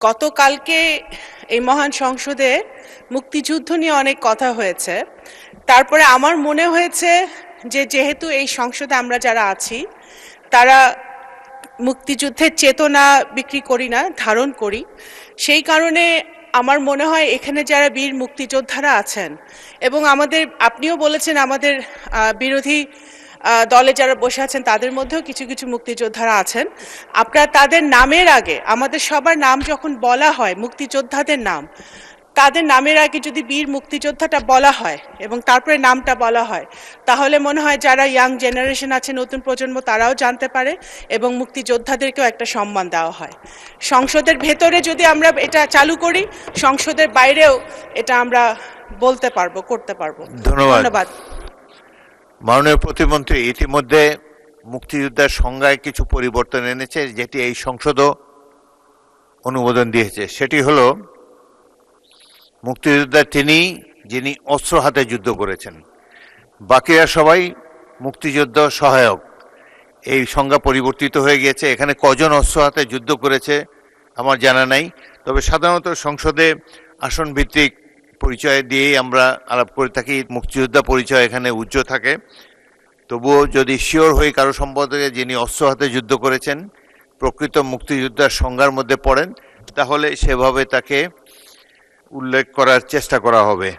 গতকালকে এই মহান সংসদে মুক্তিযুদ্ধ নিয়ে অনেক কথা হয়েছে। তারপরে আমার মনে হয়েছে যে যেহেতু এই সংসদে আমরা যারা আছি তারা মুক্তিযুদ্ধের চেতনা বিক্রি করি না, ধারণ করি। সেই কারণে আমার মনে হয় এখানে যারা বীর মুক্তিযোদ্ধারা আছেন এবং আপনিও বলেছেন আমাদের বিরোধী দলে যারা বসে আছেন তাদের মধ্যেও কিছু কিছু মুক্তিযোদ্ধারা আছেন। আপনারা তাদের নামের আগে আমাদের সবার নাম যখন বলা হয়, মুক্তিযোদ্ধাদের নাম, তাদের নামের আগে যদি বীর মুক্তিযোদ্ধাটা বলা হয় এবং তারপরে নামটা বলা হয়, তাহলে মনে হয় যারা ইয়াং জেনারেশন আছে, নতুন প্রজন্ম, তারাও জানতে পারে এবং মুক্তিযোদ্ধাদেরকেও একটা সম্মান দেওয়া হয়। সংসদের ভেতরে যদি আমরা এটা চালু করি, সংসদের বাইরেও এটা আমরা বলতে পারবো, করতে পারবো। ধন্যবাদ। মাননীয় প্রতিমন্ত্রী ইতিমধ্যে মুক্তিযোদ্ধার সংজ্ঞায় কিছু পরিবর্তন এনেছে, যেটি এই সংসদও অনুমোদন দিয়েছে। সেটি হলো মুক্তিযোদ্ধা তিনি যিনি অস্ত্র হাতে যুদ্ধ করেছেন, বাকিরা সবাই মুক্তিযুদ্ধ সহায়ক। এই সংজ্ঞা পরিবর্তিত হয়ে গিয়েছে। এখানে কজন অস্ত্র হাতে যুদ্ধ করেছে আমার জানা নাই, তবে সাধারণত সংসদে আসন ভিত্তিক পরিচয় দিয়েই আমরা আলাপ করে থাকি। মুক্তিযোদ্ধা পরিচয় এখানে উচ্চ থাকে। তবুও যদি শিওর হয়ে কারো সম্পর্কে যিনি অস্ত্র হাতে যুদ্ধ করেছেন প্রকৃত মুক্তিযোদ্ধার সংজ্ঞার মধ্যে পড়েন, তাহলে সেভাবে তাকে উল্লেখ করার চেষ্টা করা হবে।